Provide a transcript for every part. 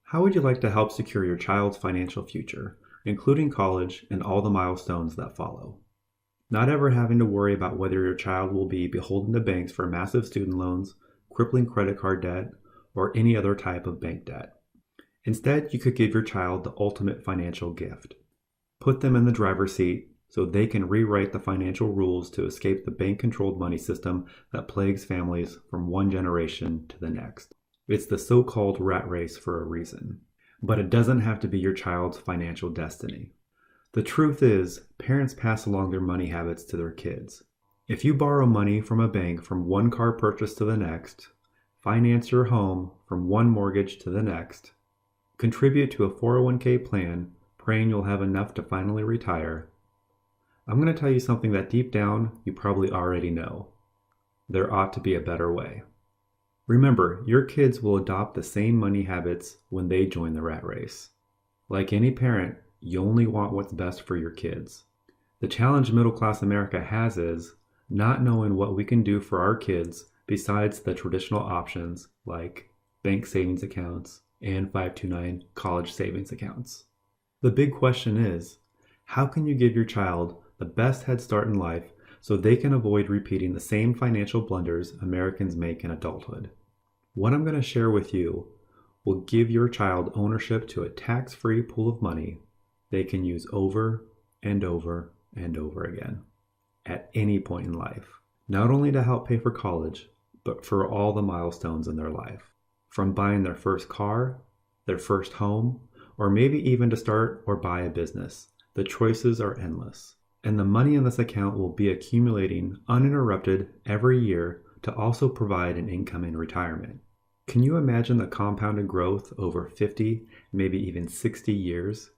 How would you like to help secure your child's financial future, including college and all the milestones that follow? Not ever having to worry about whether your child will be beholden to banks for massive student loans, crippling credit card debt, or any other type of bank debt. Instead, you could give your child the ultimate financial gift. Put them in the driver's seat so they can rewrite the financial rules to escape the bank-controlled money system that plagues families from one generation to the next. It's the so-called rat race for a reason. But it doesn't have to be your child's financial destiny. The truth is, parents pass along their money habits to their kids. If you borrow money from a bank from one car purchase to the next, finance your home from one mortgage to the next, contribute to a 401k plan, praying you'll have enough to finally retire, I'm going to tell you something that deep down you probably already know. There ought to be a better way. Remember, your kids will adopt the same money habits when they join the rat race. Like any parent, you only want what's best for your kids. The challenge middle-class America has is not knowing what we can do for our kids besides the traditional options like bank savings accounts and 529 college savings accounts. The big question is, how can you give your child the best head start in life so they can avoid repeating the same financial blunders Americans make in adulthood? What I'm going to share with you will give your child ownership to a tax-free pool of money they can use over and over and over again at any point in life, not only to help pay for college, but for all the milestones in their life. From buying their first car, their first home, or maybe even to start or buy a business. The choices are endless. And the money in this account will be accumulating uninterrupted every year to also provide an income in retirement. Can you imagine the compounded growth over 50, maybe even 60 years,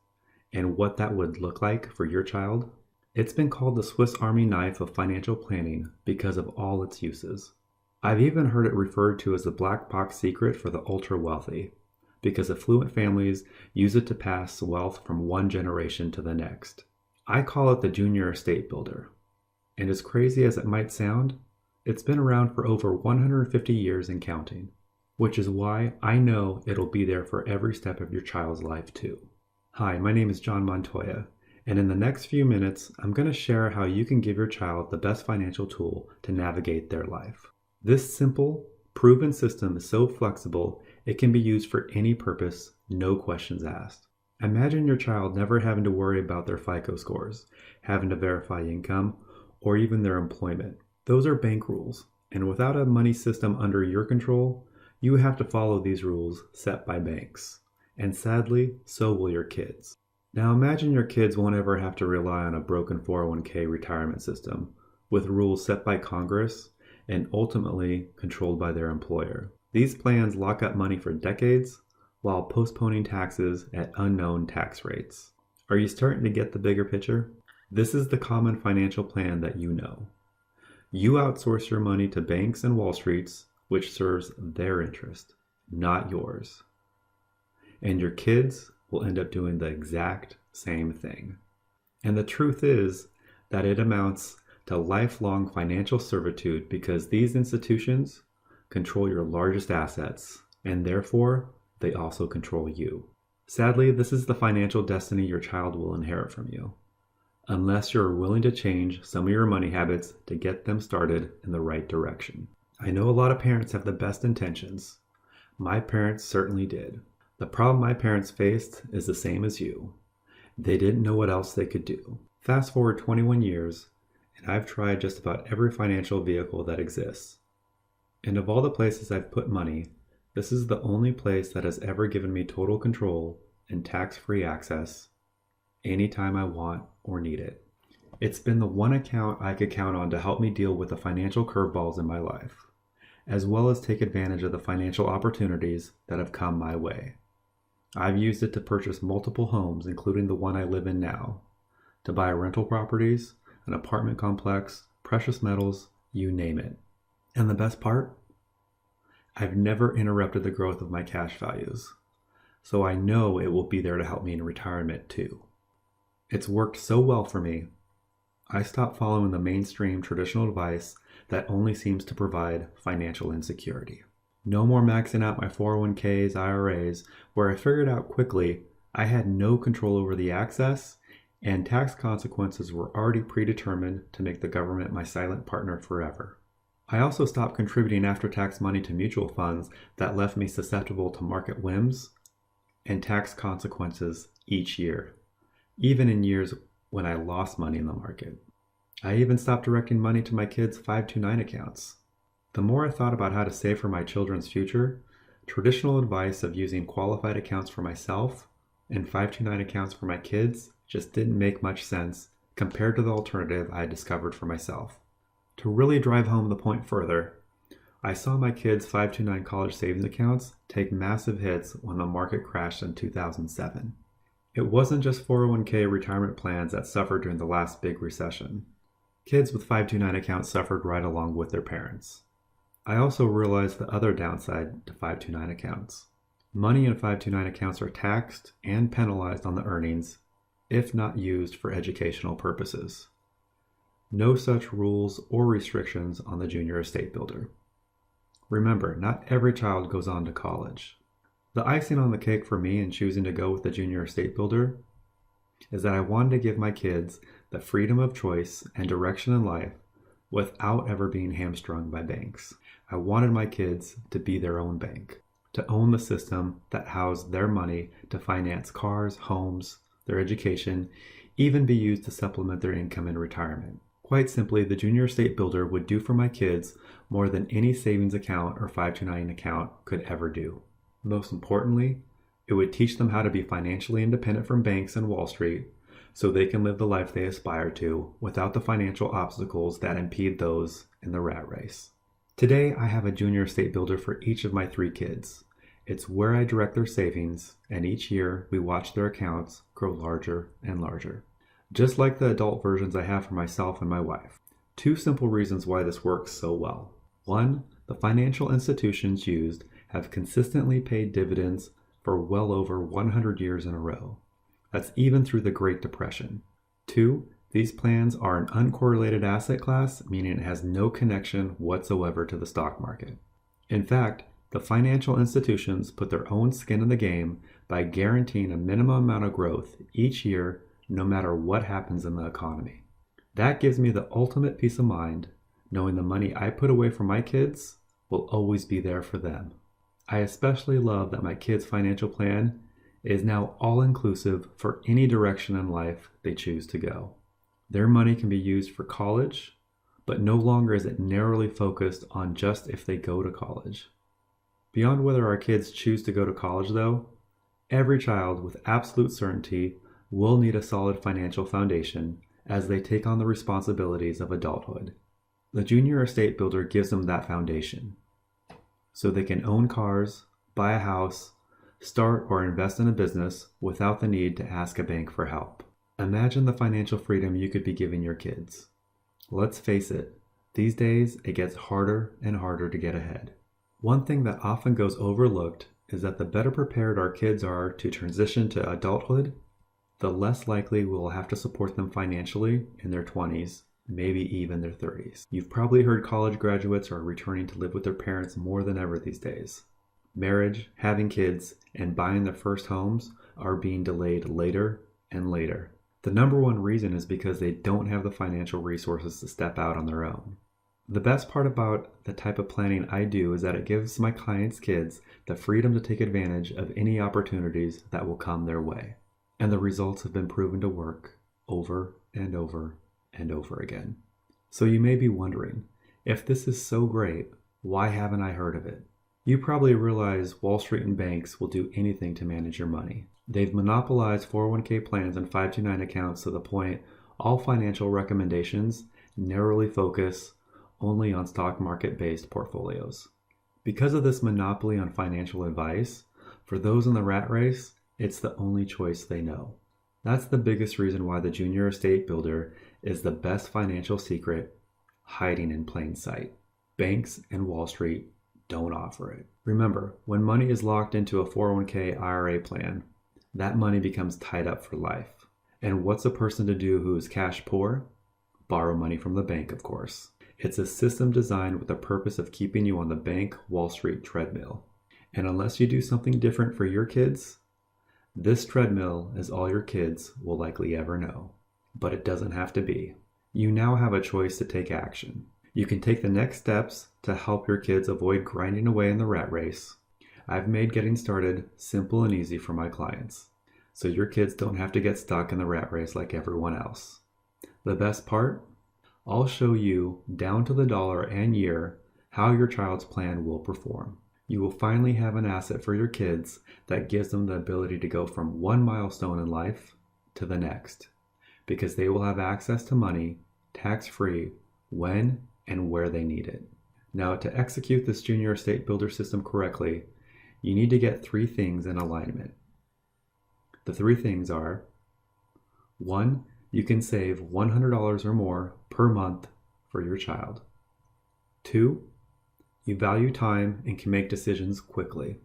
and what that would look like for your child? It's been called the Swiss Army knife of financial planning because of all its uses. I've even heard it referred to as the black box secret for the ultra wealthy, because affluent families use it to pass wealth from one generation to the next. I call it the junior estate builder. And as crazy as it might sound, it's been around for over 150 years and counting, which is why I know it'll be there for every step of your child's life too. Hi, my name is John Montoya, and in the next few minutes, I'm going to share how you can give your child the best financial tool to navigate their life. This simple, proven system is so flexible, it can be used for any purpose, no questions asked. Imagine your child never having to worry about their FICO scores, having to verify income, or even their employment. Those are bank rules, and without a money system under your control, you have to follow these rules set by banks. And sadly, so will your kids. Now imagine your kids won't ever have to rely on a broken 401k retirement system, with rules set by Congress and ultimately controlled by their employer. These plans lock up money for decades, while postponing taxes at unknown tax rates. Are you starting to get the bigger picture? This is the common financial plan that you know. You outsource your money to banks and Wall Streets, which serves their interest, not yours. And your kids will end up doing the exact same thing. And the truth is that it amounts to lifelong financial servitude because these institutions control your largest assets, and therefore, they also control you. Sadly, this is the financial destiny your child will inherit from you, unless you're willing to change some of your money habits to get them started in the right direction. I know a lot of parents have the best intentions. My parents certainly did. The problem my parents faced is the same as you. They didn't know what else they could do. Fast forward 21 years, and I've tried just about every financial vehicle that exists. And of all the places I've put money, this is the only place that has ever given me total control and tax-free access anytime I want or need it. It's been the one account I could count on to help me deal with the financial curveballs in my life, as well as take advantage of the financial opportunities that have come my way. I've used it to purchase multiple homes, including the one I live in now, to buy rental properties, an apartment complex, precious metals, you name it. And the best part? I've never interrupted the growth of my cash values, so I know it will be there to help me in retirement too. It's worked so well for me, I stopped following the mainstream traditional advice that only seems to provide financial insecurity. No more maxing out my 401ks, IRAs, where I figured out quickly I had no control over the access, and tax consequences were already predetermined to make the government my silent partner forever. I also stopped contributing after-tax money to mutual funds that left me susceptible to market whims and tax consequences each year, even in years when I lost money in the market. I even stopped directing money to my kids' 529 accounts. The more I thought about how to save for my children's future, traditional advice of using qualified accounts for myself and 529 accounts for my kids just didn't make much sense compared to the alternative I had discovered for myself. To really drive home the point further, I saw my kids' 529 college savings accounts take massive hits when the market crashed in 2007. It wasn't just 401k retirement plans that suffered during the last big recession. Kids with 529 accounts suffered right along with their parents. I also realized the other downside to 529 accounts. Money in 529 accounts are taxed and penalized on the earnings if not used for educational purposes. No such rules or restrictions on the junior estate builder. Remember, not every child goes on to college. The icing on the cake for me in choosing to go with the junior estate builder is that I wanted to give my kids the freedom of choice and direction in life without ever being hamstrung by banks. I wanted my kids to be their own bank, to own the system that housed their money to finance cars, homes, their education, even be used to supplement their income in retirement. Quite simply, the junior estate builder would do for my kids more than any savings account or 529 account could ever do. Most importantly, it would teach them how to be financially independent from banks and Wall Street so they can live the life they aspire to without the financial obstacles that impede those in the rat race. Today, I have a junior estate builder for each of my 3 kids. It's where I direct their savings, and each year we watch their accounts grow larger and larger. Just like the adult versions I have for myself and my wife. 2 simple reasons why this works so well. 1, the financial institutions used have consistently paid dividends for well over 100 years in a row. That's even through the Great Depression. 2, these plans are an uncorrelated asset class, meaning it has no connection whatsoever to the stock market. In fact, the financial institutions put their own skin in the game by guaranteeing a minimum amount of growth each year, no matter what happens in the economy. That gives me the ultimate peace of mind, knowing the money I put away for my kids will always be there for them. I especially love that my kids' financial plan is now all-inclusive for any direction in life they choose to go. Their money can be used for college, but no longer is it narrowly focused on just if they go to college. Beyond whether our kids choose to go to college, though, every child with absolute certainty will need a solid financial foundation as they take on the responsibilities of adulthood. The junior estate builder gives them that foundation, so they can own cars, buy a house, start or invest in a business without the need to ask a bank for help. Imagine the financial freedom you could be giving your kids. Let's face it, these days it gets harder and harder to get ahead. One thing that often goes overlooked is that the better prepared our kids are to transition to adulthood, the less likely we'll have to support them financially in their 20s, maybe even their 30s. You've probably heard college graduates are returning to live with their parents more than ever these days. Marriage, having kids, and buying their first homes are being delayed later and later. The number one reason is because they don't have the financial resources to step out on their own. The best part about the type of planning I do is that it gives my clients' kids the freedom to take advantage of any opportunities that will come their way. And the results have been proven to work over and over and over again. So you may be wondering, if this is so great, why haven't I heard of it? You probably realize Wall Street and banks will do anything to manage your money. They've monopolized 401k plans and 529 accounts to the point all financial recommendations narrowly focus only on stock market-based portfolios. Because of this monopoly on financial advice, for those in the rat race, it's the only choice they know. That's the biggest reason why the junior estate builder is the best financial secret hiding in plain sight. Banks and Wall Street don't offer it. Remember, when money is locked into a 401k IRA plan, that money becomes tied up for life. And what's a person to do who is cash poor? Borrow money from the bank, of course. It's a system designed with the purpose of keeping you on the bank Wall Street treadmill. And unless you do something different for your kids, this treadmill is all your kids will likely ever know. But it doesn't have to be. You now have a choice to take action. You can take the next steps to help your kids avoid grinding away in the rat race. I've made getting started simple and easy for my clients, so your kids don't have to get stuck in the rat race like everyone else. The best part? I'll show you, down to the dollar and year, how your child's plan will perform. You will finally have an asset for your kids that gives them the ability to go from one milestone in life to the next, because they will have access to money, tax-free, when and where they need it. Now, to execute this junior estate builder system correctly, you need to get 3 things in alignment. The 3 things are: 1, you can save $100 or more per month for your child. 2, you value time and can make decisions quickly.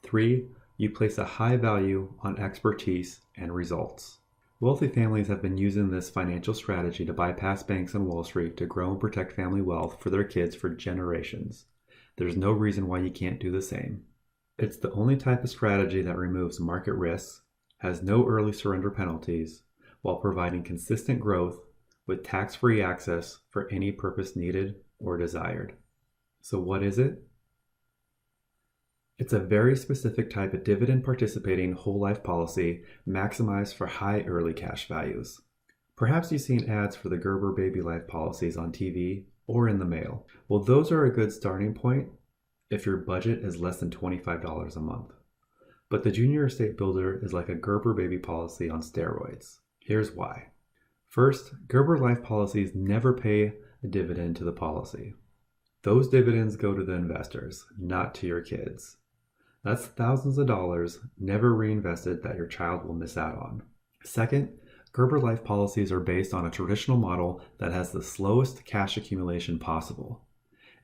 3, you place a high value on expertise and results. Wealthy families have been using this financial strategy to bypass banks and Wall Street to grow and protect family wealth for their kids for generations. There's no reason why you can't do the same. It's the only type of strategy that removes market risks, has no early surrender penalties, while providing consistent growth with tax-free access for any purpose needed or desired. So what is it? It's a very specific type of dividend participating whole life policy maximized for high early cash values. Perhaps you've seen ads for the Gerber baby life policies on TV or in the mail. Well, those are a good starting point if your budget is less than $25 a month. But the Junior Estate Builder is like a Gerber baby policy on steroids. Here's why. First, Gerber life policies never pay a dividend to the policy. Those dividends go to the investors, not to your kids. That's thousands of dollars never reinvested that your child will miss out on. Second, Gerber life policies are based on a traditional model that has the slowest cash accumulation possible.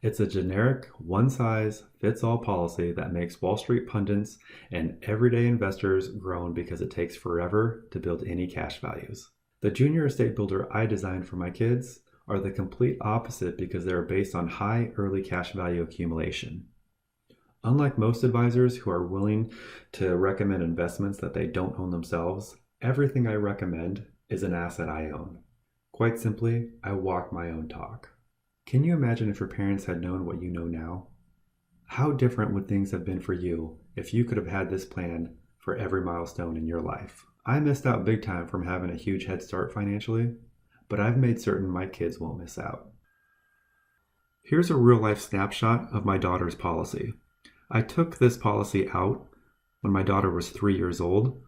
It's a generic, one-size-fits-all policy that makes Wall Street pundits and everyday investors groan because it takes forever to build any cash values. The Junior Estate Builder I designed for my kids are the complete opposite because they are based on high early cash value accumulation. Unlike most advisors who are willing to recommend investments that they don't own themselves, everything I recommend is an asset I own. Quite simply, I walk my own talk. Can you imagine if your parents had known what you know now? How different would things have been for you if you could have had this plan for every milestone in your life? I missed out big time from having a huge head start financially, but I've made certain my kids won't miss out. Here's a real-life snapshot of my daughter's policy. I took this policy out when my daughter was 3 years old.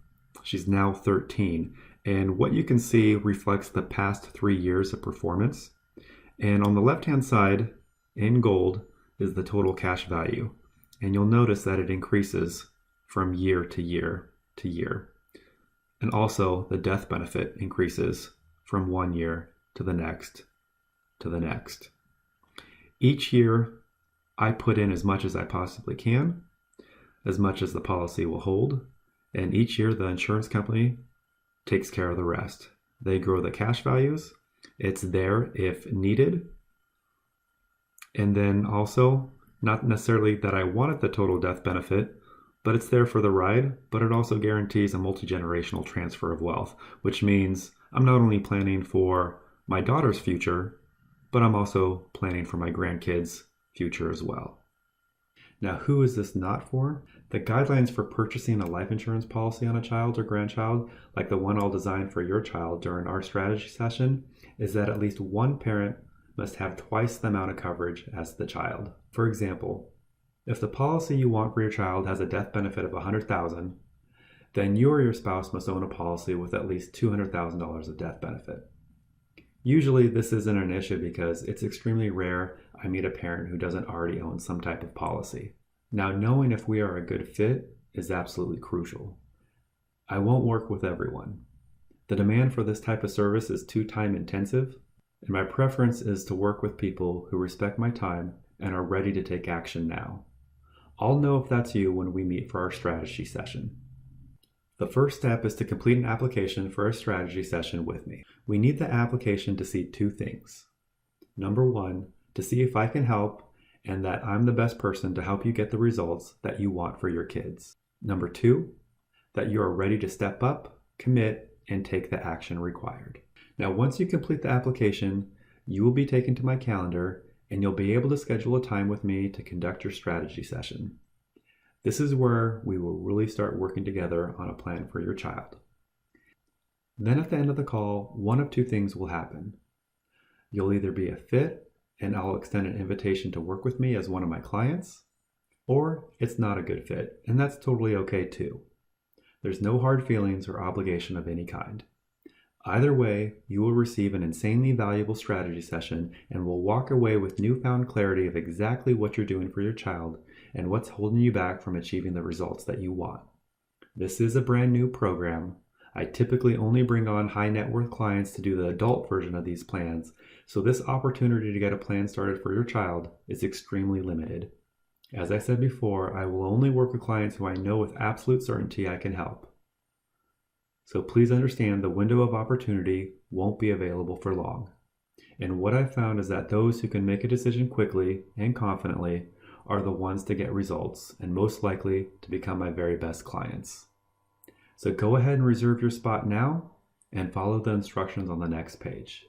She's now 13, and what you can see reflects the past 3 years of performance. And on the left-hand side, in gold, is the total cash value. And you'll notice that it increases from year to year to year. And also, the death benefit increases from 1 year to the next to the next. Each year, I put in as much as I possibly can, as much as the policy will hold, and each year the insurance company takes care of the rest. They grow the cash values. It's there if needed. And then also, not necessarily that I wanted the total death benefit, but it's there for the ride, but it also guarantees a multi-generational transfer of wealth, which means I'm not only planning for my daughter's future, but I'm also planning for my grandkids' future as well. Now, who is this not for? The guidelines for purchasing a life insurance policy on a child or grandchild, like the one I'll design for your child during our strategy session, is that at least one parent must have twice the amount of coverage as the child. For example, if the policy you want for your child has a death benefit of $100,000, then you or your spouse must own a policy with at least $200,000 of death benefit. Usually this isn't an issue because it's extremely rare I meet a parent who doesn't already own some type of policy. Now, knowing if we are a good fit is absolutely crucial. I won't work with everyone. The demand for this type of service is too time intensive, and my preference is to work with people who respect my time and are ready to take action now. I'll know if that's you when we meet for our strategy session. The first step is to complete an application for a strategy session with me. We need the application to see 2 things. Number one, to see if I can help and that I'm the best person to help you get the results that you want for your kids. Number two, that you are ready to step up, commit, and take the action required. Now, once you complete the application, you will be taken to my calendar and you'll be able to schedule a time with me to conduct your strategy session. This is where we will really start working together on a plan for your child. Then at the end of the call, one of two things will happen. You'll either be a fit and I'll extend an invitation to work with me as one of my clients, or it's not a good fit, and that's totally okay too. There's no hard feelings or obligation of any kind. Either way, you will receive an insanely valuable strategy session and will walk away with newfound clarity of exactly what you're doing for your child and what's holding you back from achieving the results that you want. This is a brand new program. I typically only bring on high net worth clients to do the adult version of these plans, so this opportunity to get a plan started for your child is extremely limited. As I said before, I will only work with clients who I know with absolute certainty I can help. So please understand the window of opportunity won't be available for long. And what I've found is that those who can make a decision quickly and confidently are the ones to get results and most likely to become my very best clients. So go ahead and reserve your spot now and follow the instructions on the next page.